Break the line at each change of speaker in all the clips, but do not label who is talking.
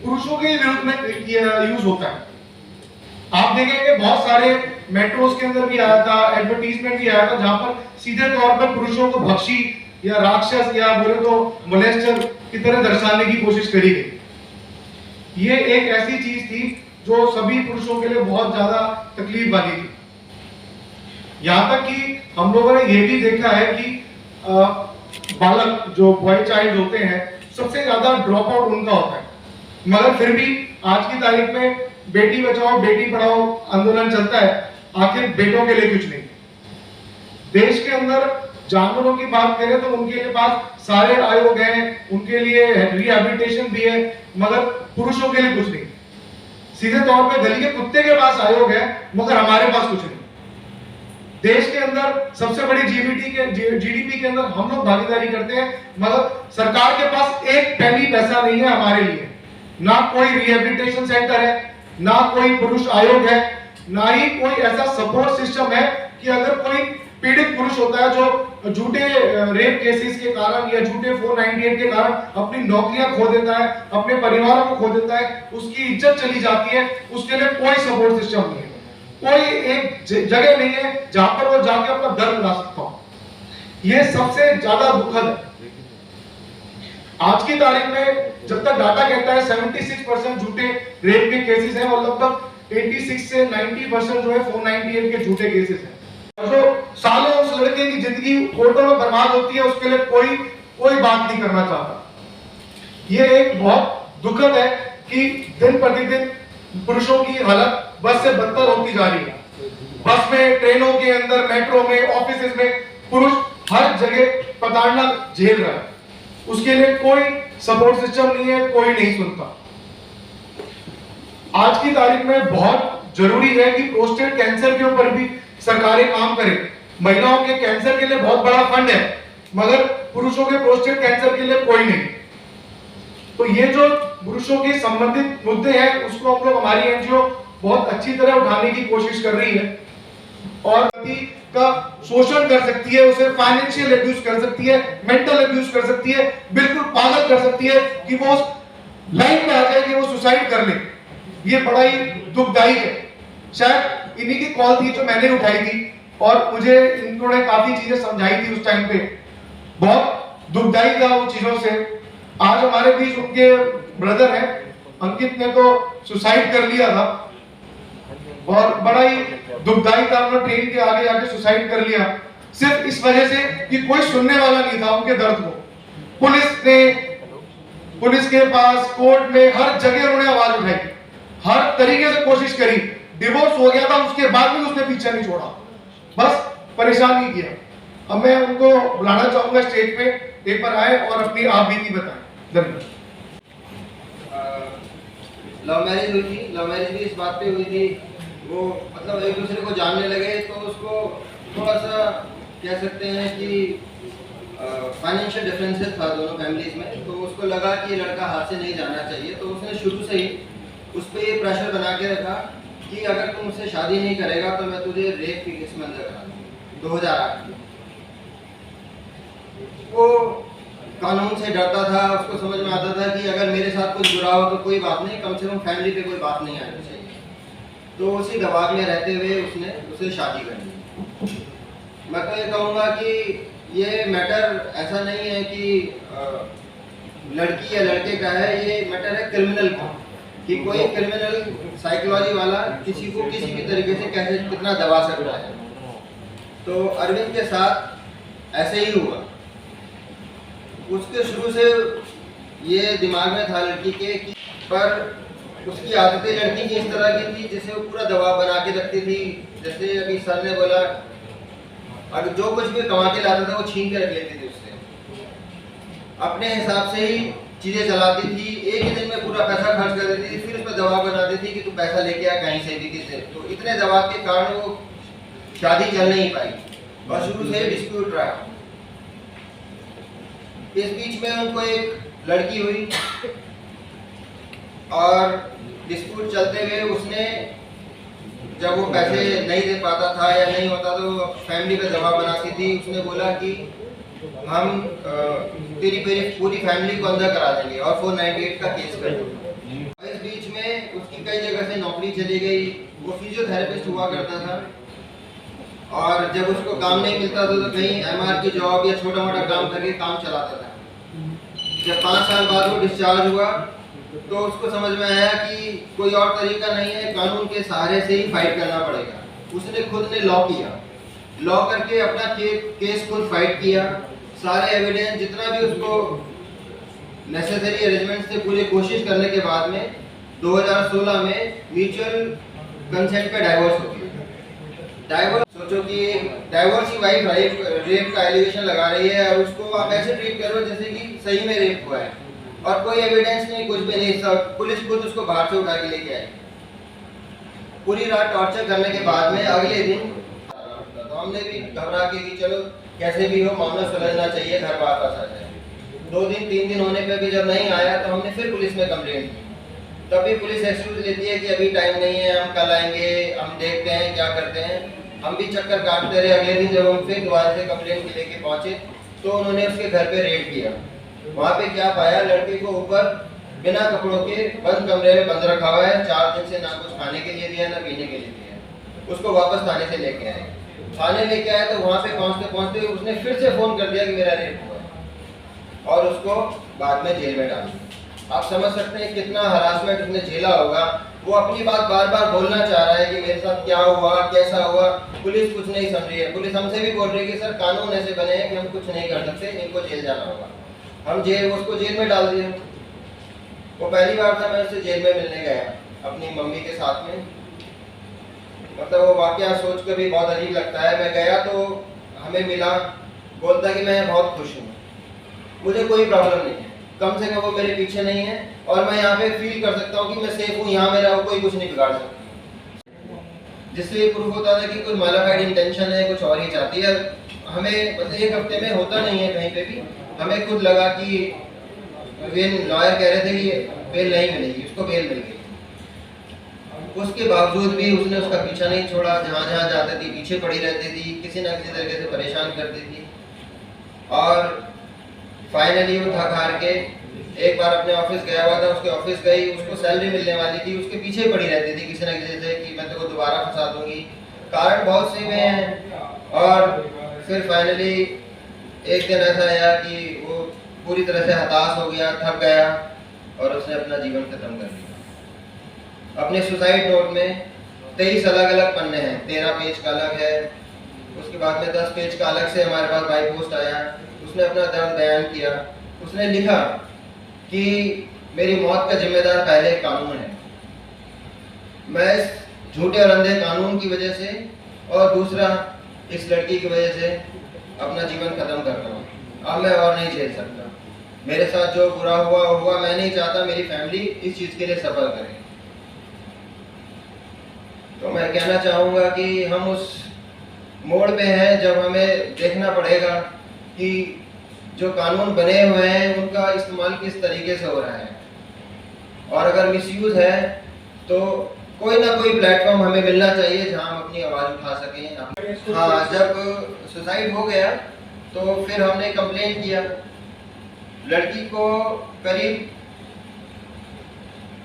पुरुषों के विरुद्ध में यूज होता है। आप देखेंगे बहुत सारे मेट्रोस के अंदर भी आया था, एडवर्टीजमेंट भी आया था, जहां पर सीधे तौर पर पुरुषों को भक्षी या राक्षस या बोले तो मोलेस्टर की तरह दर्शाने की कोशिश करी गई। ये एक ऐसी चीज थी जो सभी पुरुषों के लिए बहुत ज्यादा तकलीफ वाली थी। यहां तक कि हम लोगों ने ये भी देखा है कि बालक जो बॉय चाइल्ड होते हैं सबसे ज्यादा ड्रॉप आउट उनका होता है, मगर फिर भी आज की तारीख में बेटी बचाओ बेटी पढ़ाओ आंदोलन चलता है, आखिर बेटों के लिए कुछ नहीं। देश के अंदर जानवरों की बात करें तो उनके पास सारे आयोग हैं, उनके लिए रिहैबिलिटेशन भी है, मगर पुरुषों के लिए कुछ नहीं। सीधे तौर पे गली के कुत्ते के पास आयोग है, मगर हमारे पास कुछ नहीं। देश के अंदर सबसे बड़ी जीडीपी के अंदर हम लोग भागीदारी करते हैं, मगर सरकार के पास एक पैनी पैसा नहीं है हमारे लिए। ना कोई रिहैबिलिटेशन सेंटर है, ना कोई पुरुष आयोग है, ना ही कोई ऐसा सपोर्ट सिस्टम है कि अगर कोई पीड़ित पुरुष होता है जो झूठे रेप केसेस के कारण या झूठे 498 के कारण अपनी नौकरियां खो देता है, अपने परिवारों को खो देता है, उसकी इज्जत चली जाती है, उसके लिए कोई सपोर्ट सिस्टम नहीं है, कोई एक जगह नहीं है जहां पर वो जाके अपना दर्द ला सकता हो। ये सबसे ज्यादा दुखद है। आज की तारीख में जब तक डाटा कहता है 76% झूठे रेप के केसेस हैं और लगभग 86 से 90% जो है 498 के झूठे केसेस हैं। जो सालों उस लड़के की जिंदगी कोर्टों में बर्बाद होती है, उसके लिए कोई बात नहीं करना चाहता। ये एक बहुत दुखद है कि दिन प्रतिदिन पुरुषों की हालत बस से बदतर होती जा रही है। बस में, ट्रेनों के अंदर, मेट्रो में, ऑफिस में पुरुष हर जगह प्रताड़ना झेल रहा है, उसके लिए कोई सपोर्ट सिस्टम नहीं है, कोई नहीं सुनता। आज की तारीख में बहुत जरूरी है कि प्रोस्टेट कैंसर के ऊपर भी सरकारें काम करें। महिलाओं के कैंसर के लिए बहुत बड़ा फंड है, मगर पुरुषों के प्रोस्टेट कैंसर के लिए कोई नहीं। तो ये जो पुरुषों के संबंधित मुद्दे हैं उसको हम लोग, हमारी एनजीओ बहुत अच्छी तरह उठाने की कोशिश कर रही है और का शोषण कर सकती है, उसे फाइनेंशियल अब्यूज कर सकती है, मेंटल अब्यूज कर सकती है, बिल्कुल पागल कर सकती है कि वो लाइन में आ जाए कि वो सुसाइड कर ले। ये बड़ा ही दुखदायी है। शायद इन्हीं की कॉल थी जो मैंने उठाई थी और मुझे इन्होंने काफी चीजें समझाई थी उस टाइम पे। बहुत दुखदायी था उन चीजों से। आज हमारे बीच उनके ब्रदर हैं, अंकित ने तो सुसाइड कर लिया था और बड़ा ही दुखदायी था, उन्होंने ट्रेन के आगे जाके सुसाइड कर लिया सिर्फ इस वजह से कि कोई सुनने वाला नहीं था उनके दर्द को। पुलिस के पास, कोर्ट में, हर जगह उन्होंने आवाज उठाई, हर तरीके से कोशिश करी। डिवोर्स हो गया था, उसके बाद भी उसने पीछे नहीं छोड़ा, बस परेशान नहीं किया। अब मैं उनको बुलाना चाहूंगा स्टेज पे, एक बार आए और अपनी आप बीती बताएं। धन्यवाद।
लव मैरिज हुई थी, लव मैरिज भी इस बात पे हुई थी, वो मतलब एक दूसरे को जानने लगे तो उसको थोड़ा सा कह सकते हैं कि फाइनेंशियल डिफरेंसेस था दोनों फैमिलीज में, तो उसको लगा कि लड़का हाथ से नहीं जाना चाहिए, तो उसने शुरू से ही उस पर ये प्रेशर बना के रखा कि अगर तुम मुझसे शादी नहीं करेगा तो मैं तुझे रेप की केस में अंदर करा दूंगा। 2008 में वो कानून से डरता था, उसको समझ में आता था कि अगर मेरे साथ कुछ बुरा हो तो कोई बात नहीं, कम से कम फैमिली पे कोई बात नहीं आनी चाहिए। तो उसी दबाव में रहते हुए उसने उससे शादी कर ली। मैं तो ये कहूँगा कि ये मैटर ऐसा नहीं है कि लड़की या लड़के का है, ये मैटर है क्रिमिनल का, कि कोई क्रिमिनल साइकोलॉजी वाला किसी को किसी भी तरीके से कैसे कितना दबा सकता है। तो अरविंद के साथ ऐसे ही हुआ। उसके शुरू से ये दिमाग में था लड़की के कि, पर उसकी आदतें लड़की की इस तरह की थी जिसे वो पूरा दबाव बना के रखती थी। जैसे अभी सर ने बोला, अगर जो कुछ भी कमा के लाता था वो छीन के रख लेती थी उससे, अपने हिसाब से ही चीजें चलाती थी, एक ही दिन में पूरा पैसा खर्च कर देती थी, फिर उस पर दबाव बनाती थी कि तू पैसा लेके आ कहीं से भी किसी। तो इतने दबाव के कारण वो शादी चल नहीं पाई और शुरू से डिस्प्यूट रहा। इस बीच में उनको एक लड़की हुई और डिस्प्यूट चलते हुए उसने, जब वो पैसे नहीं दे पाता था या नहीं होता तो फैमिली पे दबाव बनाती थी। उसने बोला कि हम तेरी पूरी फैमिली को अंदर करा देंगे और 498 का केस कर देंगे। इस बीच में उसकी कई जगह से नौकरी चली गई। वो फिजियोथेरेपिस्ट हुआ करता था और जब उसको काम नहीं मिलता था तो कहीं एमआर की जॉब या छोटा मोटा काम करके काम चलाता था। जब 5 साल बाद वो डिस्चार्ज हुआ तो उसको समझ में आया कि कोई और तरीका नहीं है, कानून के सहारे से ही फाइट करना पड़ेगा। उसने खुद ने लॉ किया, लॉ करके अपना केस खुद फाइट किया। सारे एविडेंस जितना भी उसको नेसेसरी अरेंजमेंट से पूरी कोशिश करने के बाद में 2016 में म्यूचुअल कंसेंट पे डाइवोर्स हो गया। डाइवोर्स, सोचो कि डाइवोर्स की वाइफ रेप का एलिगेशन लगा रही है और उसको आप ऐसे ट्रीट करो जैसे कि सही में रेप हुआ है और कोई एविडेंस नहीं, कुछ भी नहीं। सब पुलिस खुद उसको बाहर से उठा के लेके आई। पूरी रात टॉर्चर करने के बाद में अगले दिन तो हमने भी घबरा के कि चलो कैसे भी हो मामला सुलझना चाहिए, घर वापस आ जाए। 2 दिन 3 दिन होने पे भी जब नहीं आया तो हमने फिर पुलिस में कंप्लेंट की। तभी पुलिस एक्सक्यूज लेती है कि अभी टाइम नहीं है, हम कल आएंगे, हम देखते हैं क्या करते हैं। हम भी चक्कर काटते रहे। अगले दिन जब हम फिर दोबारा से कंप्लेंट लेके पहुंचे तो उन्होंने उसके घर पे रेड किया। वहाँ पे क्या पाया, लड़के को ऊपर बिना कपड़ों के बंद कमरे में बंद रखा हुआ है। 4 दिन से ना कुछ खाने के लिए दिया ना पीने के लिए दिया। उसको वापस थाने से लेके आए। थाने लेके आए तो वहाँ पे पहुँचते पहुँचते उसने फिर से फोन कर दिया कि मेरा रेप हुआ है और उसको बाद में जेल में डाल दिया। आप समझ सकते हैं कितना हरासमेंट उसने झेला होगा। वो अपनी बात बार बार बोलना चाह रहा है कि मेरे साथ क्या हुआ, कैसा हुआ। पुलिस कुछ नहीं समझ रही है। पुलिस हमसे भी बोल रही है कि सर कानून ऐसे बने हैं कि हम कुछ नहीं कर सकते, इनको जेल जाना होगा। हम उसको जेल में डाल दिए। वो पहली बार था मैं उससे जेल में मिलने गया अपनी मम्मी के साथ में। मतलब वो वाकया सोच कर भी बहुत अजीब लगता है। मैं गया तो हमें मिला, बोलता कि मैं बहुत खुश हूँ, मुझे कोई प्रॉब्लम नहीं है, कम से कम वो मेरे पीछे नहीं है और मैं यहाँ पे फील कर सकता हूँ कि मैं सेफ हूँ, यहाँ मेरा कोई कुछ नहीं बिगाड़ सकता। जिससे ये प्रूफ होता है कि कोई मालाफाइड इंटेंशन है, कुछ और ही चाहती है। हमें मतलब 1 हफ्ते में होता नहीं है कहीं पे भी। हमें खुद लगा कि लॉयर कह रहे थे कि बेल नहीं मिलेगी, उसको बेल मिल गई। उसके बावजूद भी उसने उसका पीछा नहीं छोड़ा। जहाँ जहाँ जाती थी पीछे पड़ी रहती थी, किसी ना किसी तरीके से परेशान करती थी। और फाइनली वो थक हार के एक बार अपने ऑफिस गया हुआ था, उसके ऑफिस गई, उसको सैलरी मिलने वाली थी, उसके पीछे पड़ी रहती थी किसी ना किसी से कि मैं तेरे को दोबारा फंसा दूंगी। कारण बहुत से हुए हैं। और फिर फाइनली एक दिन ऐसा आया कि वो पूरी तरह से हताश हो गया, थक गया और उसने अपना जीवन खत्म कर दिया। अपने सुसाइड नोट में 23 अलग अलग पन्ने हैं, 13 पेज का अलग है, उसके बाद में 10 पेज का अलग से हमारे पास बाई पोस्ट आया। उसने अपना दर्द बयान किया। उसने लिखा कि मेरी मौत का जिम्मेदार पहले कानून है। मैं इस झूठे और अंधे कानून की वजह से और दूसरा इस लड़की की वजह से अपना जीवन खत्म कर रहा हूँ। अब मैं और नहीं झेल सकता। मेरे साथ जो बुरा हुआ हुआ, मैं नहीं चाहता मेरी फैमिली इस चीज के लिए सफर करे। तो मैं कहना चाहूँगा कि हम उस मोड़ पे हैं जब हमें देखना पड़ेगा कि जो कानून बने हुए हैं उनका इस्तेमाल किस तरीके से हो रहा है। और अगर मिसयूज है तो कोई ना कोई प्लेटफॉर्म हमें मिलना चाहिए जहां हम अपनी आवाज़ उठा सकें। हाँ, जब सुसाइड हो गया तो फिर हमने कंप्लेंट किया। लड़की को करीब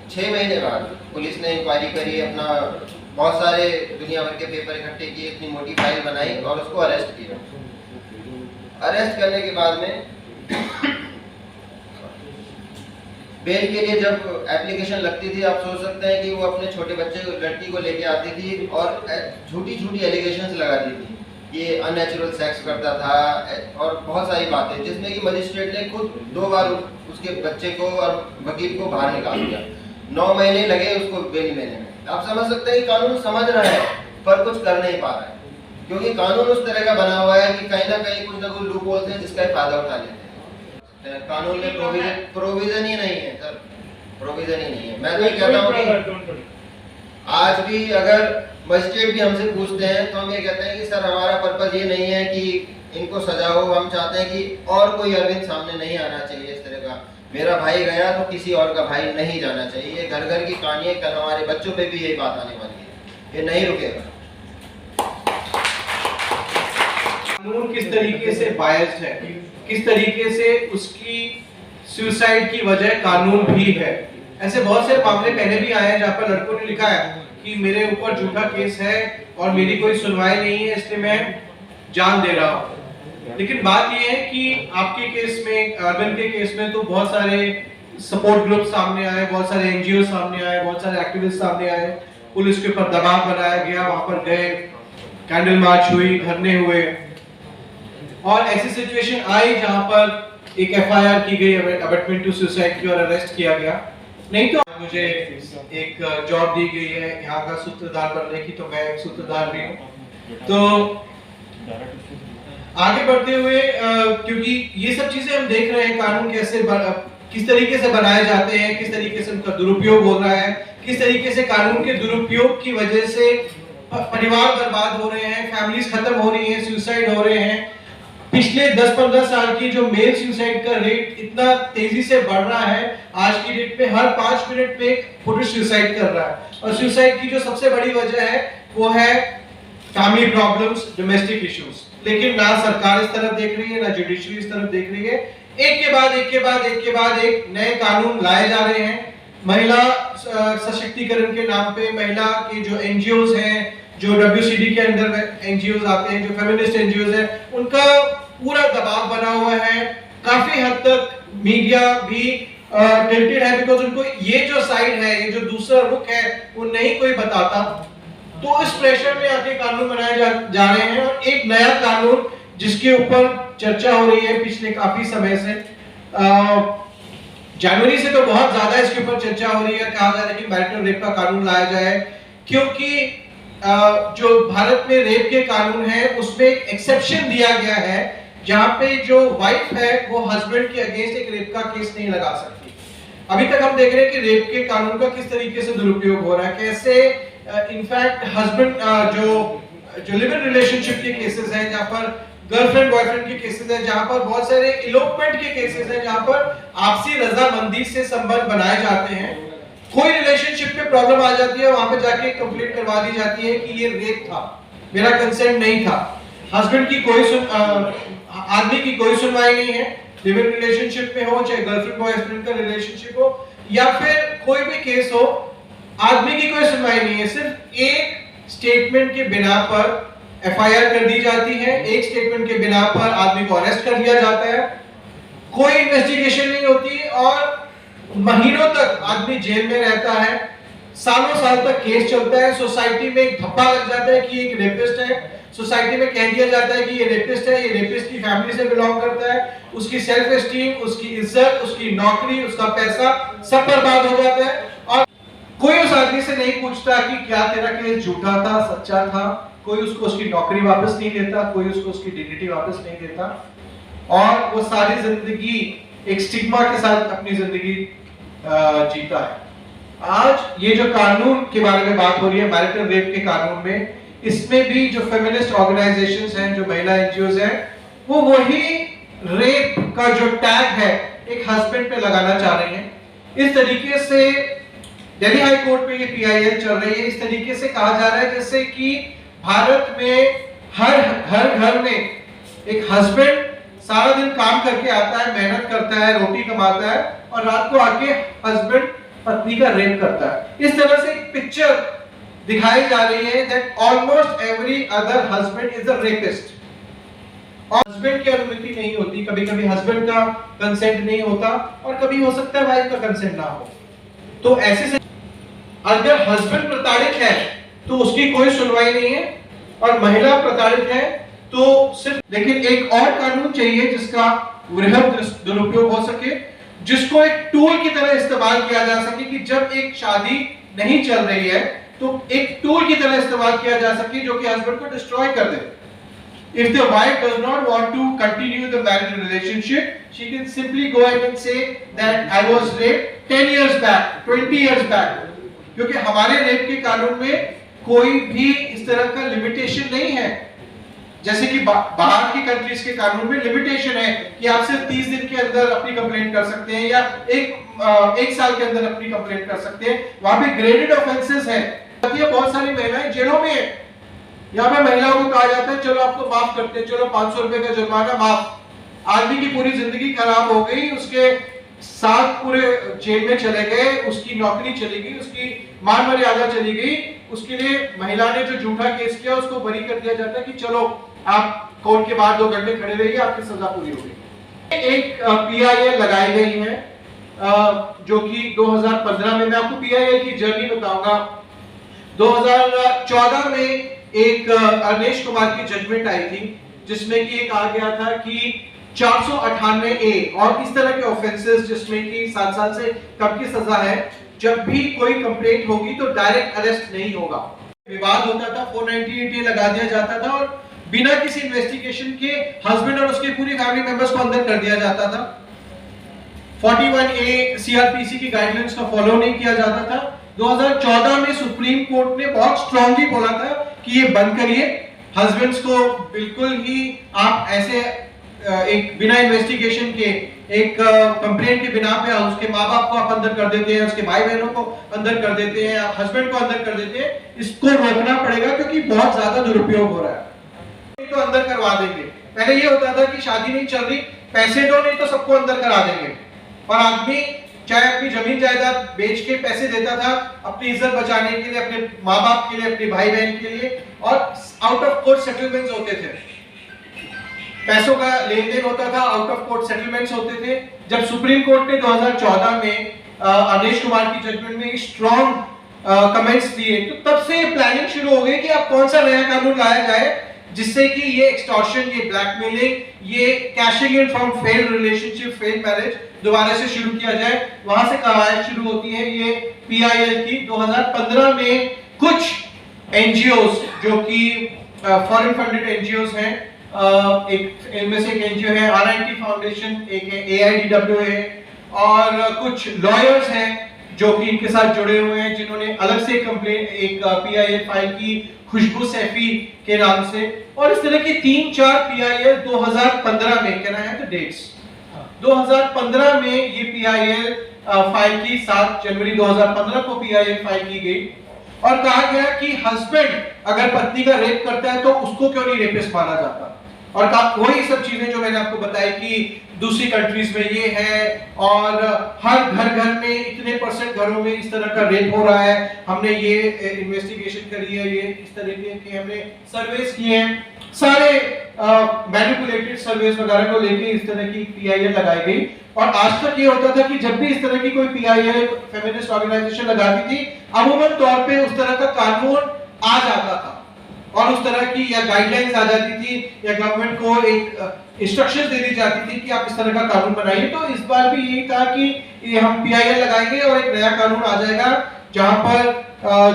6 महीने बाद पुलिस ने इंक्वायरी करी, अपना बहुत सारे दुनिया भर के पेपर इकट्ठे किए, इतनी मोटी फाइल बनाई और उसको अरेस्ट किया। अरेस्ट करने के बाद में बेल के लिए जब एप्लीकेशन लगती थी, आप सोच सकते हैं कि वो अपने छोटे बच्चे लड़की को लेके आती थी और झूठी झूठी एलिगेशंस लगाती थी। ये अननेचुरल सेक्स करता था और बहुत सारी बातें, जिसमें कि मजिस्ट्रेट ने खुद 2 बार उसके बच्चे को और वकील को बाहर निकाल दिया। 9 महीने लगे उसको बेल लेने में। आप समझ सकते हैं कि कानून समझ रहा है पर कुछ कर नहीं पा रहा है, क्योंकि कानून उस तरह का बना हुआ है कि कहीं ना कहीं कुछ ना कुछ लूप होल्स हैं जिसका फायदा उठा लेते हैं। कानून में प्रोविजन ही नहीं है सर, प्रोविजन ही नहीं है। मैं तो कहता हूँ कि आज भी अगर मजिस्ट्रेट भी हमसे पूछते हैं तो हम ये कहते हैं कि सर हमारा पर्पस ये नहीं है कि इनको सजा हो, हम चाहते हैं कि और कोई अरविंद सामने नहीं आना चाहिए इस तरह का। मेरा भाई गया तो किसी और का भाई नहीं जाना चाहिए। ये घर घर की कहानी है, कल हमारे बच्चों पे भी यही बात आने वाली है, ये नहीं रुकेगा।
कानून किस तरीके से बायस्ड है, किस तरीके से उसकी सुसाइड की वजह कानून भी है। ऐसे बहुत से मामले पहले भी आए हैं जहाँ पर लड़कों ने लिखा है कि मेरे ऊपर झूठा केस है और मेरी कोई सुनवाई नहीं है, इसलिए मैं जान दे रहा हूँ। लेकिन बात यह है कि आपके केस में, अर्बन के केस में तो बहुत सारे सपोर्ट ग्रुप सामने आए, बहुत सारे एनजीओ सामने आए, बहुत सारे एक्टिविस्ट सामने आए, पुलिस के ऊपर दबाव बनाया गया, वहां पर गए, कैंडल मार्च हुई, धरने हुए, और ऐसी सिचुएशन आई जहां पर एक एफआईआर की गई, अबेटमेंट टू सुसाइड की, और अरेस्ट किया गया। नहीं तो मुझे एक जॉब दी गई है यहाँ का सूत्रधार बनने की, तो मैं एक सूत्रधार भी हूँ। तो आगे बढ़ते हुए, क्योंकि ये सब चीजें हम देख रहे हैं, कानून कैसे किस तरीके से बनाए जाते हैं, किस तरीके से उनका दुरुपयोग हो रहा है, किस तरीके से कानून के दुरुपयोग की वजह से परिवार बर्बाद हो रहे हैं, फैमिलीज खत्म हो रही हैं, सुसाइड हो रहे हैं। पिछले 10-15 साल की जो मेल सुसाइड का रेट इतना तेजी से बढ़ रहा है, आज की डेट में हर 5 मिनट में एक पुरुष सुसाइड कर रहा है। और सुसाइड की जो सबसे बड़ी वजह है वो है फैमिली प्रॉब्लम्स, डोमेस्टिक इश्यूज। लेकिन ना सरकार इस तरफ देख रही है, ना जुडिशरी इस तरफ देख रही है। एक के बाद एक नए कानून लाए जा रहे हैं। महिला सशक्तिकरण के नाम पे महिला के जो एनजीओज हैं, जो डब्ल्यूसीडी के अंदर एनजीओज आते हैं, जो फेमिनिस्ट एनजीओज हैं, उनका पूरा दबाव बना हुआ है। काफी हद तक मीडिया भी टिल्टेड है, बिकॉज उनको ये जो साइड है, ये जो दूसरा रुख है, वो नहीं कोई बताता। तो इस प्रेशर में आके कानून बनाए जा रहे हैं। और एक नया कानून जिसके ऊपर चर्चा हो रही है पिछले काफी समय से, जनवरी से तो बहुत ज्यादा इसके ऊपर चर्चा हो रही है, कहा जा रहा है कि मैरिटल रेप का कानून लाया जाए, क्योंकि जो भारत में रेप के कानून है उसमें एक एक्सेप्शन दिया गया है, जहां पे जो वाइफ है वो हस्बैंड के अगेंस्ट एक रेप का केस नहीं लगा सकती। अभी तक हम देख रहे हैं कि रेप के कानून का किस तरीके से दुरुपयोग हो रहा है, कैसे इनफैक्ट हस्बैंड जो लिव इन रिलेशनशिप के केसेस हैं, जहां पर गर्लफ्रेंड बॉयफ्रेंड के केसेस हैं, जहां पर बहुत सारे इलोपमेंट के केसेस हैं, जहां पर आपसी रजामंदी से संबंध बनाए जाते हैं। कोई रिलेशनशिप में प्रॉब्लम आ जाती है, वहां पे जाके कंप्लेंट करवा दी जाती है कि ये रेप था, मेरा कंसेंट नहीं था। हस्बैंड की आदमी की कोई सुनवाई नहीं है, लिव इन रिलेशनशिप में हो, चाहे गर्लफ्रेंड बॉयफ्रेंड का रिलेशनशिप हो, या फिर कोई भी केस हो, आदमी की कोई सुनवाई नहीं है। सिर्फ एक स्टेटमेंट के बिना पर एफआईआर कर दी जाती है, एक स्टेटमेंट के बिना पर आदमी को अरेस्ट कर लिया जाता है, कोई इन्वेस्टिगेशन नहीं होती, और महीनों तक आदमी जेल में रहता है, सालों साल तक केस चलता है। सोसाइटी में एक धब्बा लग जाता है कि एक रेपिस्ट है, सोसाइटी में कह दिया जाता है कि ये रेपिस्ट है, ये रेपिस्ट की फैमिली से बिलोंग करता है, उसकी सेल्फ एस्टीम, उसकी इज्जत, उसकी नौकरी, उसका पैसा सब बर्बाद हो जाता है। और कोई उस आदमी से नहीं पूछता कि क्या तेरा केस झूठा था, सच्चा था, कोई उसको उसकी नौकरी वापस नहीं देता, कोई उसको उसकी डिग्निटी वापस नहीं देता, और वो सारी जिंदगी एक स्टिग्मा के साथ अपनी जिंदगी जीता है। आज ये जो कानून के बारे में बात हो रही है, मैरिटल रेप के कानून में, इसमें भी जो फेमिनिस्ट ऑर्गेनाइजेशंस हैं, जो महिला एनजीओज हैं, वो वही रेप का जो टैग है एक हस्बैंड पे लगाना चाह रही हैं। इस तरीके से दिल्ली हाई कोर्ट में ये पीआईएल चल रही है। इस तरीके से कहा जा रहा है जैसे कि भारत में हर घर में एक हस्बैंड सारा दिन काम करके आता है, मेहनत करता है, रोटी कमाता है, और रात को आके हस्बैंड पत्नी का रेप करता है। इस तरह से एक पिक्चर दिखाई जा रही है that almost every other husband is a rapist. और हस्बैंड की अनुमति नहीं होती, कभी-कभी हस्बैंड का कंसेंट नहीं होता, और कभी हो सकता है वाइफ का कंसेंट ना हो। तो ऐसे से अगर हस्बैंड प्रताड़ित है तो उसकी कोई सुनवाई नहीं है, और महिला प्रताड़ित है तो सिर्फ। लेकिन एक और कानून चाहिए जिसका वृहद दुरुपयोग हो सके, जिसको एक टूल की तरह इस्तेमाल किया जा सके, कि जब एक शादी नहीं चल रही है तो एक टूल की तरह इस्तेमाल किया जा सके जो कि हस्बैंड को डिस्ट्रॉय कर दे। If the wife does not want to continue the marital relationship, she can simply go ahead and say that I was raped 10 years back, 20 years back. क्योंकि हमारे रेप के कानून में कोई भी इस तरह का लिमिटेशन नहीं है, जैसे कि बाहर की कंट्रीज के कानून में लिमिटेशन है कि आप सिर्फ 30 दिन के अंदर अपनी कंप्लेंट कर सकते हैं, या एक साल के अंदर अपनी कंप्लेंट कर सकते हैं। वहां पे ग्रेडेड ऑफेंसेस है। बहुत सारी महिलाएं जेलों में है, यहाँ पे महिलाओं को कहा जाता है चलो आपको माफ करते हैं, चलो 500 रुपए का जुर्माना माफ। आदमी की पूरी जिंदगी खराब हो गई, उसके साथ पूरे जेल में चले गए, उसकी नौकरी चली गई, उसकी मान मर्यादा चली गई, उसके लिए महिला ने जो झूठा केस किया उसको बरी कर दिया जाता है कि चलो आप कोर्ट के बाहर 2 घंटे खड़े रहिए, आपकी सजा पूरी हो गई। एक PIL लगाई गई है जो कि 2015 में, मैं आपको PIL की जर्नी बताऊंगा। 2014 में एक अरनेश कुमार की जजमेंट आई थी जिसमें कि एक आ गया था कि 498A और इस तरह के ऑफेंसेस जिसमें कि 7 साल से कम की सजा है, जब भी कोई कंप्लेंट होगी तो डायरेक्ट अरेस्ट नहीं होगा। विवाद होता था, 498A लगा दिया जाता था और बिना किसी इन्वेस्टिगेशन के हस्बैंड और उसके पूरी फैमिली मेंबर्स को अंदर कर दिया जाता था। 41A CRPC की गाइडलाइंस का फॉलो नहीं किया जाता था। 2014 में सुप्रीम कोर्ट ने बहुत स्ट्रांगली बोला था कि ये बंद करिए, हस्बैंड्स को बिल्कुल ही आप ऐसे एक बिना इन्वेस्टिगेशन के एक कंप्लेंट के बिना पे उसके माँ बाप को आप अंदर कर देते हैं, उसके भाई बहनों को अंदर कर देते हैं, हस्बैंड को अंदर कर देते हैं। इसको रोकना पड़ेगा क्योंकि बहुत ज्यादा दुरुपयोग हो रहा है। तो अंदर करवा देंगे। पहले ये होता था कि शादी नहीं चल रही, पैसे दो नहीं तो सबको अंदर करा देंगे, और आदमी चाहे अपनी जमीन जायदाद बेच के पैसे देता था अपनी इज्जत बचाने के लिए, अपने माँ बाप के लिए, अपने भाई बहन के लिए, और आउट ऑफ कोर्ट सेटलमेंट्स होते थे, पैसों का लेन देन होता था, आउट ऑफ कोर्ट सेटलमेंट्स होते थे। जब सुप्रीम कोर्ट ने 2014 में अरनेश कुमार की जजमेंट में स्ट्रॉन्ग कमेंट्स दिए, तो तब से प्लानिंग शुरू हो गई कि अब कौन सा नया कानून लाया जाए जिससे कि ये एक्सटॉर्शन, ये ब्लैकमेलिंग, ये caching in from failed relationship, failed marriage दोबारा से शुरू किया जाए। वहां से कवायद शुरू होती है ये PIL की। 2015 में कुछ NGOs जो कि फॉरेन फंडेड NGOs हैं, एक इनमें से एक NGO है RIT फाउंडेशन, एक AIDWA है, और कुछ लॉयर्स हैं जो कि इनके साथ जुड़े हुए हैं जिन्होंने अलग से कंप्लेंट एक PIL फाइल की, खुशबू सैफी के नाम से, और इस तरह की 3-4 PIL 2015 में, कहना है तो डेट्स, 2015 में ये PIL फाइल की, 7 जनवरी 2015 को PIL फाइल की गई और कहा गया कि हस्बैंड अगर पत्नी का रेप करता है तो उसको क्यों नहीं रेपिस्ट माना जाता, और वही सब चीजें जो मैंने आपको बताई कि दूसरी कंट्रीज में ये है और हर घर में इतने % घरों में इस तरह का रेप हो रहा है, हमने ये इन्वेस्टिगेशन करी है, ये इस तरह के हमने सर्वेस किए हैं, सारे मैनिपुलेटेड सर्वेस वगैरह को लेके इस तरह की PIL लगाई गई। और आज तक ये होता था कि जब भी इस तरह की कोई PIL फेमिनिस्ट ऑर्गेनाइजेशन लगाती थी, अमूमन तौर पे उस तरह का कानून आ जाता था और उस तरह की या गाइडलाइंस आ जाती थी या गवर्नमेंट को एक इंस्ट्रक्शंस दे दी जाती थी कि आप इस तरह का कानून बनाइए। तो इस बार भी यही था कि ये हम PIL लगाएंगे और एक नया कानून आ जाएगा जहां पर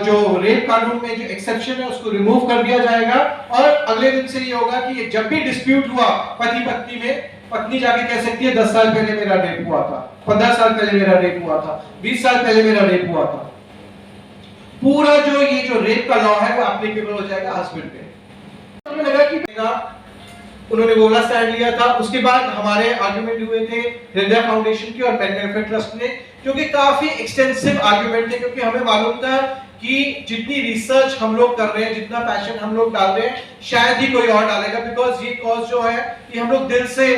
जो रेप कानून में जो एक्सेप्शन है उसको रिमूव कर दिया जाएगा, और अगले दिन से ये होगा कि जब भी डिस्प्यूट हुआ पति पत्नी में, पत्नी जाके कह सकती है 10 साल पहले मेरा रेप हुआ था, 15 साल पहले मेरा रेप हुआ था, 20 साल पहले मेरा रेप हुआ था। पूरा जो ये जो रेप का लॉ है वो एप्लीकेबल हो जाएगा हस्बैंड पे। हमें लगा कि उन्होंने बोला स्टैंड लिया था। उसके बाद हमारे आर्गुमेंट हुए थे हृदय फाउंडेशन की और पेन ट्रस्ट ने, जो कि काफी एक्सटेंसिव आर्गुमेंट थे, क्योंकि हमें मालूम था कि जितनी रिसर्च हम लोग कर रहे हैं, जितना पैशन हम लोग डाल रहे हैं, शायद ही कोई और डालेगा, बिकॉज ये कॉज जो है कि हम लोग दिल से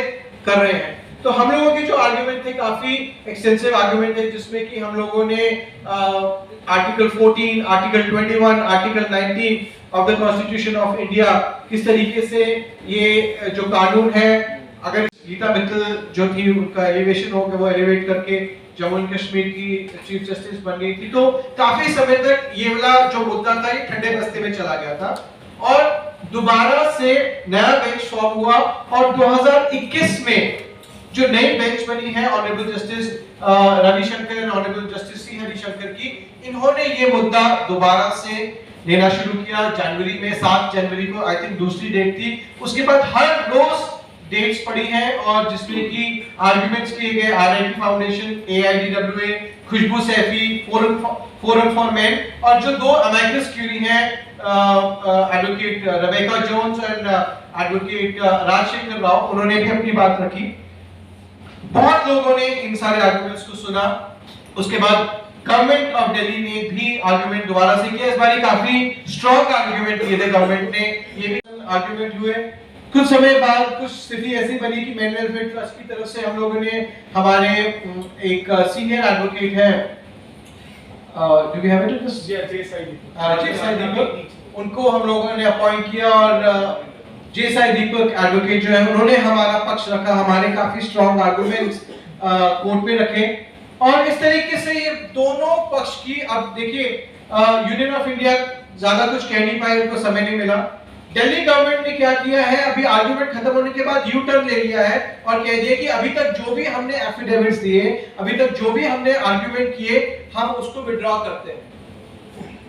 कर रहे हैं। तो हम लोगों के जो आर्गुमेंट थे काफी एक्सटेंसिव आर्गुमेंट थे, जिसमें कि हम लोगों ने article 14, article 21, article 19 of the constitution of India, किस तरीके से ये जो कानून है, अगर गीता मित्तल जो थी उनका एलिवेशन हो गया, वो एलिवेट करके जम्मू एंड कश्मीर की चीफ जस्टिस बन गई थी, तो काफी समय तक ये वाला जो मुद्दा था ये ठंडे बस्ते में चला गया था, और दोबारा से नया बेंच फॉर्म हुआ और 2021 में जो नई बेंच बनी है honourable justice Ravishankar, honourable justice C Harishankar की, इन्होंने ये मुद्दा दोबारा से लेना शुरू किया। जनवरी में 7 जनवरी को आई थिंक दूसरी डेट थी, उसके बाद हर रोज डेट्स पड़ी हैं और जिसमें कि आर्गुमेंट्स किए गए RIT foundation, AIDWA, Khushbu Saifi, forum for men, और जो 2 अमेरिकस क्यूरी हैं advocate Rebecca Jones and advocate Rajshekhar Rao, उन्होंने भी अपनी बात रखी। बहुत लोगों ने इन सारे आर्गुमेंट्स को सुना। उसके बाद गवर्नमेंट ऑफ दिल्ली ने भी आर्गुमेंट दोबारा से किया। इस बार काफी स्ट्रॉन्ग आर्गुमेंट किए थे गवर्नमेंट ने, ये भी आर्गुमेंट हुए। कुछ समय बाद कुछ स्थिति ऐसी बनी कि मैन वेलफेयर ट्रस्ट की तरफ से हम लोगों ने हमारे एक सीनियर एडवोकेट है, डू वी हैव इट, जय दीपक, उनको हम लोगों ने अपॉइंट किया और जय दीपक एडवोकेट जो है उन्होंने हमारा पक्ष रखा, हमारे काफी स्ट्रॉन्ग आर्गुमेंट्स कोर्ट में रखे और इस तरीके से ये दोनों पक्ष की, अब देखिए यूनियन ऑफ इंडिया ज्यादा कुछ कह नहीं पाए, उनको समय नहीं मिला। दिल्ली गवर्नमेंट ने क्या किया है, अभी आर्गुमेंट खत्म होने के बाद यू टर्न ले लिया है और कह दिया कि अभी तक जो भी हमने एफिडेविट्स दिए, अभी तक जो भी हमने आर्गुमेंट किए, हम उसको विड्रॉ करते हैं।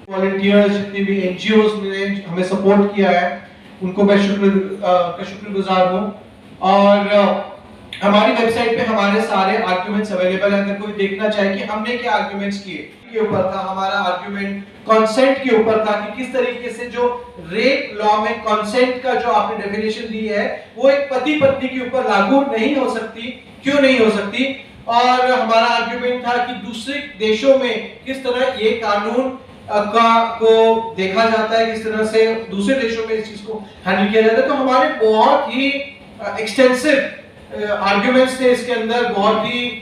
वॉलंटियर्स जितने भी एनजीओज ने हमें सपोर्ट किया है उनको मैं शुक्रगुजार हूँ और हमारी वेबसाइट पे हमारे सारे आर्गुमेंट्स अवेलेबल हैं। अगर कोई देखना चाहे कि हमने क्या आर्गुमेंट्स किए, के ऊपर था हमारा आर्गुमेंट, कंसेंट के ऊपर था कि किस तरीके से जो रेप लॉ में कंसेंट का जो आपने डेफिनेशन दी है वो एक पति पत्नी के ऊपर लागू नहीं हो सकती, क्यों नहीं हो सकती। और हमारा आर्गुमेंट था कि दूसरे देशों में किस तरह ये कानून को देखा जाता है, किस तरह से दूसरे देशों में इस चीज को हैंडल किया जाता है। तो हमारे बहुत ही एक्सटेंसिव आर्गुमेंट्स थे इसके अंदर, बहुत ही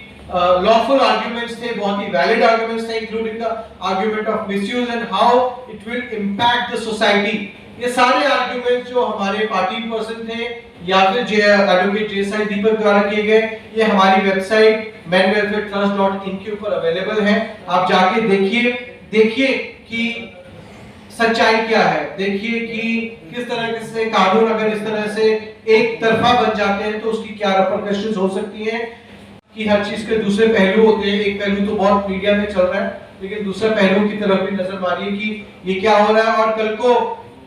lawful arguments थे, बहुत ही valid arguments थे, including the argument of misuse and how it will impact the society। ये सारे arguments जो हमारे पार्टी पर्सन थे या फिर एडवोकेट जय दीपक द्वारा किए गए, ये हमारी वेबसाइट manwelfaretrust.in के ऊपर अवेलेबल है। आप जाके देखिए कि सच्चाई क्या है, देखिए कि किस तरह से कानून अगर इस तरह से एक तरफा बन जाते हैं तो उसकी क्या रिपरकशंस हो सकती हैं, कि हर चीज के दूसरे पहलू होते हैं। एक पहलू तो बहुत मीडिया में चल रहा है, लेकिन दूसरे पहलू की तरफ भी नजर मारिए कि ये क्या हो रहा है और कल को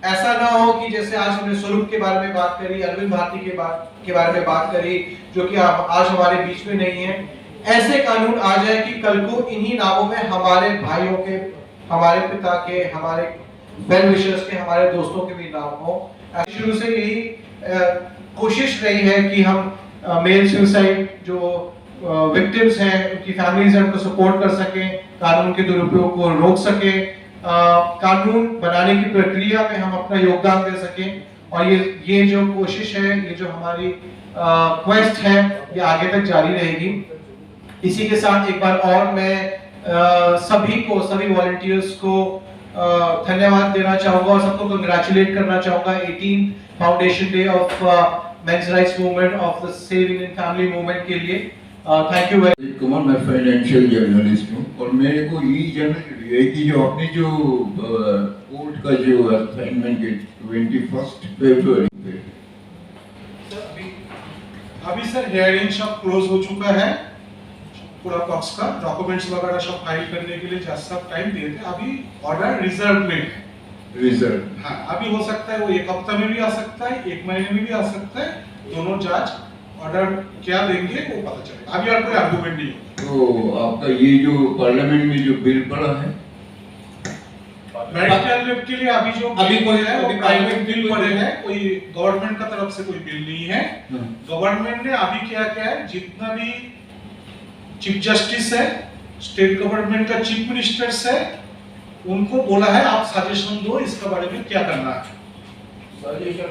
ऐसा ना हो कि जैसे आज हमने स्वरूप के बारे में बात करी, अरविंद भारती के बारे में बात करी, जो कि आज हमारे बीच में नहीं है, ऐसे कानून आ जाए कि कल को इन्हीं नामों में हमारे भाइयों के, हमारे पिता के, हमारे वेल विशर्स के, हमारे दोस्तों के भी नाम हो। शुरू से यही कोशिश रही है कि हम मेल सुसाइड जो विक्टिम्स हैं, उनकी फैमिलीज हैं, उनको सपोर्ट कर सकें, कानून के दुरुपयोग को रोक सकें, कानून बनाने की प्रक्रिया में हम अपना योगदान दे सकें। और ये जो कोशिश है, ये जो हमारी क्वेस्ट है, ये आगे तक जारी रहेगी। इसी के साथ एक बार और मैं सभी वॉलंटियर्स को धन्यवाद देना चाहूंगा और सबको कंग्रेचुलेट करना चाहूंगा 18th foundation day of men's rights movement of the save Indian family movement के लिए। Thank you very much.
Kamal, मैं फाइनेंशियल जर्नलिस्ट हूँ और मेरे को ये जानना है कि जो आपने जो कोर्ट का जो असाइनमेंट है 21 फरवरी पे,
अभी सर हियरिंग सब क्लोज हो चुका है, पूरा पक्ष का डॉक्यूमेंट्स वगैरह सब फाइल करने के लिए जज साहब टाइम दिए थे। अभी ऑर्डर रिजर्व में है,
रिजर्व।
हाँ, अभी हो सकता है वो एक हफ्ता में भी आ सकता है, एक महीने में भी आ सकता है। दोनों जज ऑर्डर क्या देंगे वो पता चलेगा, अभी और कोई आर्गुमेंट नहीं है।
तो आपका ये जो पार्लियामेंट में जो बिल पड़ा है
मेडिकल रेप के लिए अभी कोई है, वो प्राइवेट बिल पड़े हैं, कोई गवर्नमेंट का तरफ से कोई बिल नहीं है। गवर्नमेंट ने अभी क्या क्या है, जितना भी चीफ जस्टिस है, स्टेट गवर्नमेंट का चीफ मिनिस्टर्स है, उनको बोला है आप सजेशन दो इसके बारे में क्या करना है। Suggestion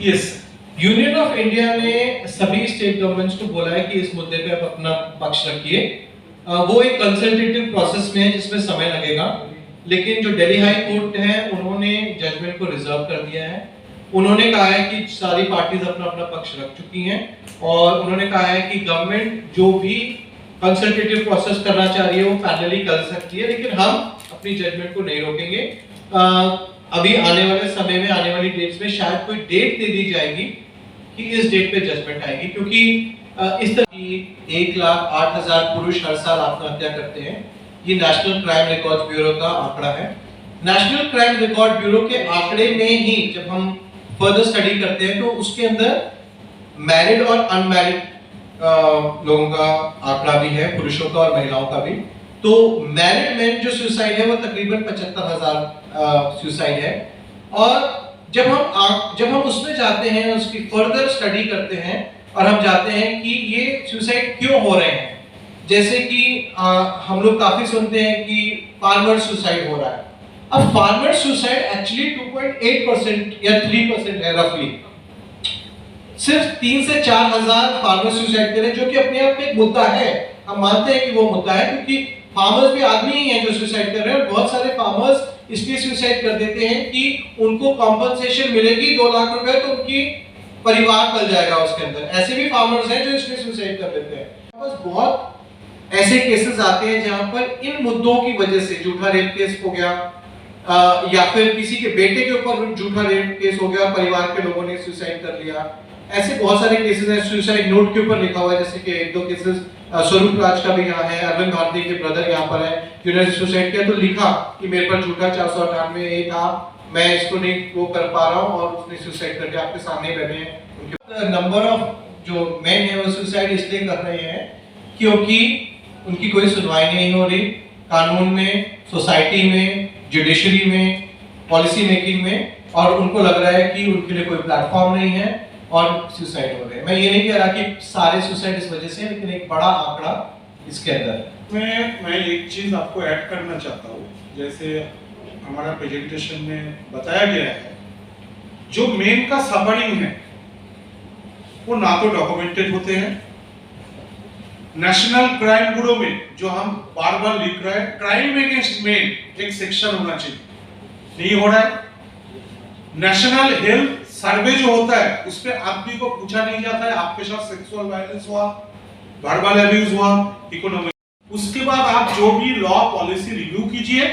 yes.
Union of India ने सभी स्टेट गवर्नमेंट्स को बोला है कि इस मुद्दे पे आप अपना पक्ष रखिए। वो एक कंसल्टेटिव प्रोसेस में है जिसमें समय लगेगा, लेकिन जो दिल्ली हाई कोर्ट है उन्होंने जजमेंट को रिजर्व कर दिया है। उन्होंने कहा है कि सारी पार्टीज अपना अपना पक्ष रख चुकी हैं और उन्होंने कहा है कि गवर्नमेंट जो भी कंसल्टेटिव प्रोसेस करना चाह रही है वो फाइनली कर सकती है, लेकिन हम अपनी जजमेंट को नहीं रोकेंगे। अभी आने वाले समय में, आने वाली डेट्स में शायद कोई डेट दे दी जाएगी कि इस डेट पे जजमेंट आएगी, क्योंकि इस तरह की 1,08,000 पुरुष हर साल आत्महत्या करते हैं। ये नेशनल क्राइम रिकॉर्ड ब्यूरो का आंकड़ा है। नेशनल क्राइम रिकॉर्ड ब्यूरो के आंकड़े में ही जब हम फर्दर स्टडी करते हैं तो उसके अंदर मैरिड और अनमैरिड लोगों का आंकड़ा भी है, पुरुषों का और महिलाओं का भी। तो मैरिड मेन जो सुसाइड है वो तकरीबन 75,000 सुसाइड है। और जब हम उसमें जाते हैं, उसकी फर्दर स्टडी करते हैं और हम जाते हैं कि ये सुसाइड क्यों हो रहे हैं, जैसे कि हम लोग काफी सुनते हैं कि फार्मर सुसाइड हो रहा है। अब फार्मर सुसाइड एक्चुअली 2.8% या 3% है रफली, सिर्फ 3 से 4 हजार फार्मर्स सुसाइड करें, जो कि अपने आप में एक मुद्दा है। हम मानते हैं कि वो मुद्दा है, क्योंकि फार्मर्स भी आदमी ही हैं जो सुसाइड कर रहे हैं। बहुत सारे फार्मर्स इसलिए सुसाइड कर देते हैं कि उनको कॉम्पनसेशन मिलेगी 2 लाख रुपए, तो उनकी परिवार पल जाएगा उसके अंदर। ऐसे भी फार्मर्स हैं जो इसलिए सुसाइड कर देते हैं। बस बहुत ऐसे केसेस आते हैं जहां पर इन मुद्दों की वजह से, झूठा रेप केस हो गया या फिर किसी के बेटे के ऊपर झूठा रेप केस हो गया, परिवार के लोगों ने सुसाइड कर लिया। ऐसे बहुत सारे केसेस हैं, सुसाइड नोट के ऊपर लिखा हुआ है, जैसे कि 1-2 केसेस स्वरूप राज का भी यहाँ है, अरविंद भारती के ब्रदर यहाँ पर है, जिन्होंने सुसाइड किया तो लिखा कि मेरे पर झूठा 498 ए था, मैं इसको नहीं वो कर पा रहा हूँ, और उसने सुसाइड करके आपके सामने बैठे हैं। उनके नंबर ऑफ जो मेन है वो सुसाइड इसलिए कर रहे हैं क्योंकि उनकी कोई सुनवाई नहीं हो रही कानून में, सोसाइटी में, जुडिशरी में, पॉलिसी मेकिंग में, और उनको लग रहा है कि उनके लिए कोई प्लेटफॉर्म नहीं है और सुसाइड हो रहे हैं। मैं ये नहीं कह रहा कि सारे सुसाइड इस वजह से, लेकिन एक बड़ा आंकड़ा इसके अंदर।
मैं एक चीज आपको ऐड करना चाहता हूँ, जैसे हमारा प्रेजेंटेशन में बताया गया है, जो मेन का सबरिंग है वो ना तो डॉक्यूमेंटेड होते हैं। नेशनल क्राइम ब्यूरो में जो हम बार बार लिख रहे हैं, क्राइम अगेंस्ट मेन एक सेक्शन होना चाहिए, नहीं हो रहा है। नेशनल हेल्थ सर्वे जो होता है उस पे आदमी को पूछा नहीं जाता है आपके साथ सेक्सुअल वायलेंस हुआ, वर्बल अब्यूज हुआ, इकोनॉमिक। उसके बाद आप जो भी लॉ पॉलिसी रिव्यू कीजिए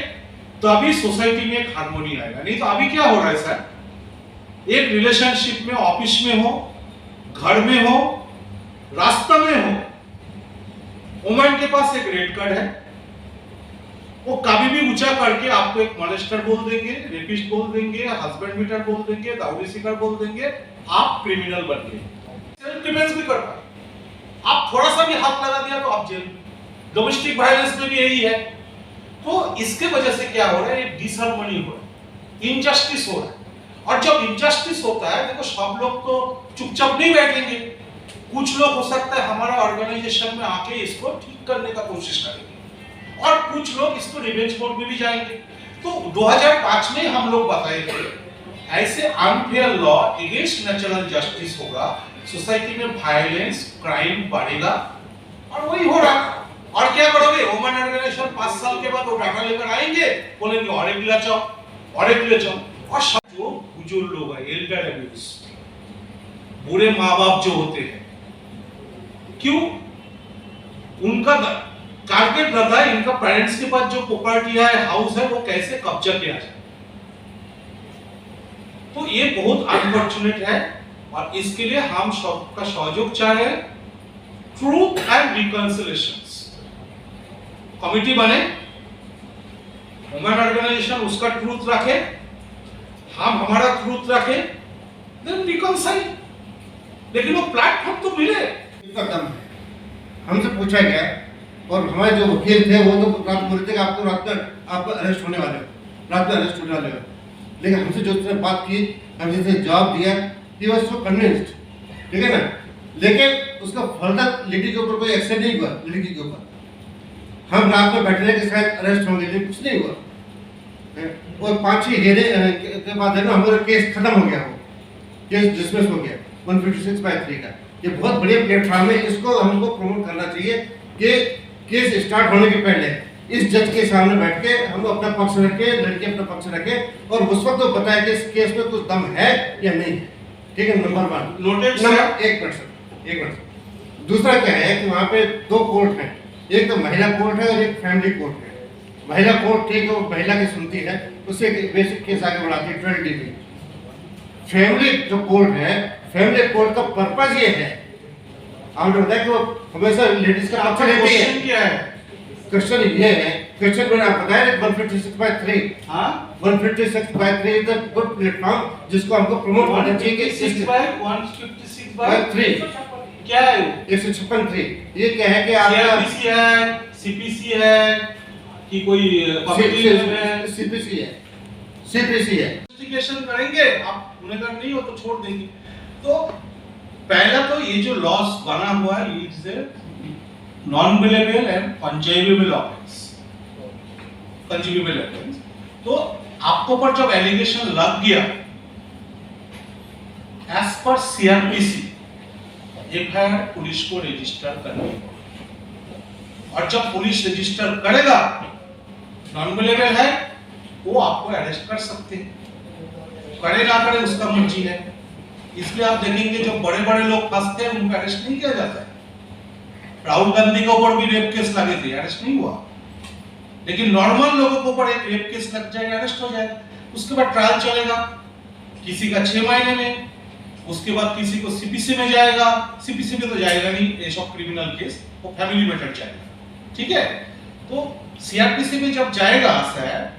तो अभी सोसाइटी में एक हार्मोनी आएगा। नहीं तो अभी क्या हो रहा है सर, एक रिलेशनशिप में, ऑफिस में हो, घर में हो, रास्ता में हो, वुमन के पास एक रेड कार्ड है, वो कभी भी ऊंचा करके आपको एक मॉलेस्टर बोल देंगे, रेपिस्ट बोल देंगे, हस्बैंड बीटर बोल देंगे, दाऊदी सीकर बोल देंगे, आप क्रिमिनल बन गए। सेल्फ डिफेंस भी कर पाए, आप थोड़ा सा भी हाथ लगा दिया तो आप जेल। डोमेस्टिक वायलेंस में भी यही है। तो इसके वजह से क्या हो रहा है, डिसहार्मनी हो रहा है, इनजस्टिस हो रहा है। और जब इनजस्टिस होता है, देखो सब लोग तो चुपचाप नहीं बैठेंगे, कुछ लोग हो सकता है हमारा ऑर्गेनाइजेशन में आके इसको ठीक करने का कोशिश करेंगे, और कुछ लोग इसको रिवेंज मोड में भी जाएंगे। तो 2005 में हम लोग बताए थे, ऐसे unfair law against natural justice होगा, सोसाइटी में वायलेंस, क्राइम बढ़ेगा, और वही हो रहा है। और क्या करोगे, वुमेन ऑर्गेनाइजेशन 5 साल के बाद वो डाटा लेकर आएंगे, बोलेंगे और एक ले जाओ, और एक ले जाओ। और जो बुजुर्ग लोग हैं, एल्डर अब्यूज, बुरे माँ बाप जो होते हैं, क्यों उनका टारगेट रहता है इनका पेरेंट्स के पास जो प्रॉपर्टी है, हाउस है, वो कैसे कब्जा किया जाए। तो ये बहुत अनफॉर्चुनेट है, और इसके लिए हम सबका सहयोग चाहे, ट्रूथ एंड रिकंसिलिएशंस कमिटी बने, वुमेन ऑर्गेनाइजेशन उसका ट्रूथ रखे, हम हमारा ट्रूथ रखे, देन रिकंसाइल। लेकिन वो प्लेटफॉर्म तो मिले।
का दम है, हमसे पूछा गया, और हमारे जो वकील थे वो तो रात बोलते थे कि आपको रात में आपको अरेस्ट होने वाले हो, रात में अरेस्ट होने वाले हो। लेकिन हमसे जो उसने बात की, हमसे जैसे जवाब दिया, ही वाज सो कन्विंस्ड, ठीक है ना। लेकिन उसका फर्दर लेडी के ऊपर कोई एक्शन नहीं हुआ। लड़की के ऊपर हम रात में बैठने के शायद अरेस्ट होंगे, लेकिन कुछ नहीं हुआ। और 5-6 हेरे के बाद है ना, हमारा केस खत्म हो गया, वो केस डिसमिस हो गया 156/3 का। ये बहुत बढ़िया प्लेटफॉर्म है, इसको हमको प्रमोट करना चाहिए कि केस स्टार्ट होने के पहले इस जज के सामने बैठ के हम अपना पक्ष रखें, लड़के अपना पक्ष रखें, और उस वक्त तो बताएं कि इस केस में कुछ दम है या नहीं है, ठीक है। Number 1
noted
number 1%। दूसरा क्या है कि वहाँ पे 2 कोर्ट हैं, एक तो महिला कोर्ट है और एक फैमिली कोर्ट है। महिला कोर्ट ठीक है, वो महिला की सुनती है, उससे बेसिक केस आगे बढ़ाती है 12 DB। फैमिली जो कोर्ट है, फैमिली कोर्ट का पर्पस ये है, आपने बताया कि वो हमेशा लेडीज का पक्ष लेती है।
क्या है
क्वेश्चन ये है, क्वेश्चन मैंने आपको बताया 156/3।
हाँ
156/3 इज अ गुड प्लेटफॉर्म जिसको हमको प्रमोट करना चाहिए कि
156/3 क्या है?
156/3 ये क्या है कि आपका
सीआरपीसी है, सीपीसी है कि कोई कमिटी है?
सीपीसी है, सीपीसी है।
इन्वेस्टिगेशन करेंगे, आप गुनहगार नहीं हो तो छोड़ देंगे। तो पहला तो ये जो लॉस बना हुआ है, is non bailable and consumable offence. Consumable offence तो आपको पर जब एलिगेशन लग गया, as per CrPC FIR police को रजिस्टर करनी होगी, और जब पुलिस रजिस्टर करेगा नॉन अवेलेबल है वो आपको अरेस्ट कर सकते हैं, करे ना करे उसका मर्जी है। इसलिए आप देखेंगे जो बड़े बड़े लोग फंसते हैं उनका अरेस्ट नहीं किया जाता है। राहुल गांधी के ऊपर भी रेप केस लगे थे, अरेस्ट नहीं हुआ, लेकिन नॉर्मल लोगों के ऊपर एक रेप केस लग जाएगा, अरेस्ट हो जाएगा, उसके बाद ट्रायल चलेगा, किसी का 6 महीने में, उसके बाद किसी को सीपीसी में जाएगा, सीपीसी में तो जाएगा नहीं, ये सब क्रिमिनल केस, वो फैमिली मैटर जाएगा, ठीक है। तो सीआरपीसी में जब जाएगा सर,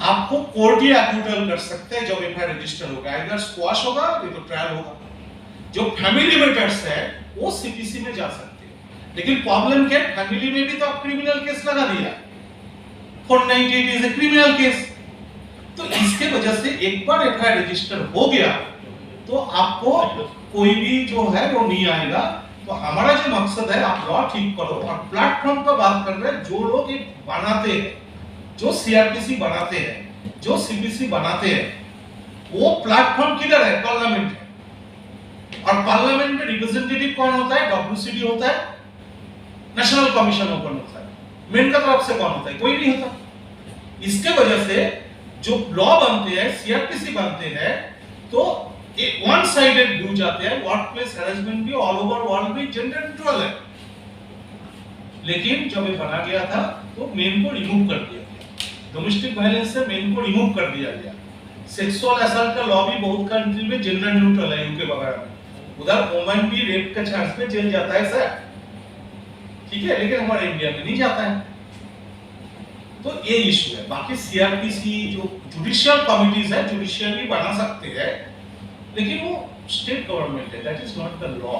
आपको कोर्ट ही एक्यूटल कर सकते हैं जब एफआईआर रजिस्टर होगा, इधर स्क्वाश होगा ये तो ट्रायल होगा। जो फैमिली मैटर्स है वो सीपीसी में जा सकते हैं, लेकिन प्रॉब्लम क्या है, फैमिली में भी तो आप क्रिमिनल केस लगा दिया, 498 इज ए क्रिमिनल केस। तो इसके वजह से एक बार एफआईआर रजिस्टर हो गया तो आपको कोई भी जो है वो नहीं आएगा। तो हमारा जो मकसद है, आप लॉ ठीक करो, और प्लेटफॉर्म पर बात कर रहे हैं, जो लोग ये बनाते हैं, जो सीआरपीसी बनाते हैं, जो सीपीसी बनाते हैं, वो प्लेटफॉर्म किधर है? पार्लियामेंट है, और पार्लियामेंट में रिप्रेजेंटेटिव कौन होता है? डब्ल्यूसीडी होता है, नेशनल कमीशन ओपन होता है, मेन का तरफ से कौन होता है? कोई नहीं होता। इसके वजह से जो लॉ बनते हैं, सीआरपीसी बनते हैं, तो एक वन साइडेड व्यू जाते हैं, वर्क प्लेस हैरेसमेंट भी ऑल ओवर वर्ल्ड में जेंडर न्यूट्रल है, लेकिन जब ये बना गया था तो मेन को रिमूव कर दिया गया, डोमेस्टिक वायलेंस से मेन को रिमूव कर दिया गया। सेक्सुअल असल्ट का लॉ भी बहुत कंट्री में जेंडर न्यूट्रल है, यूके वगैरह में, उधर वुमन भी रेप के चांस में जेल जाता है सर, ठीक है, लेकिन हमारे इंडिया में नहीं जाता है। तो ये इशू है। बाकी सीआरपीसी जो जुडिशियल कमिटीज है, जुडिशियली बना सकते हैं, लेकिन वो स्टेट गवर्नमेंट है, that is not the law.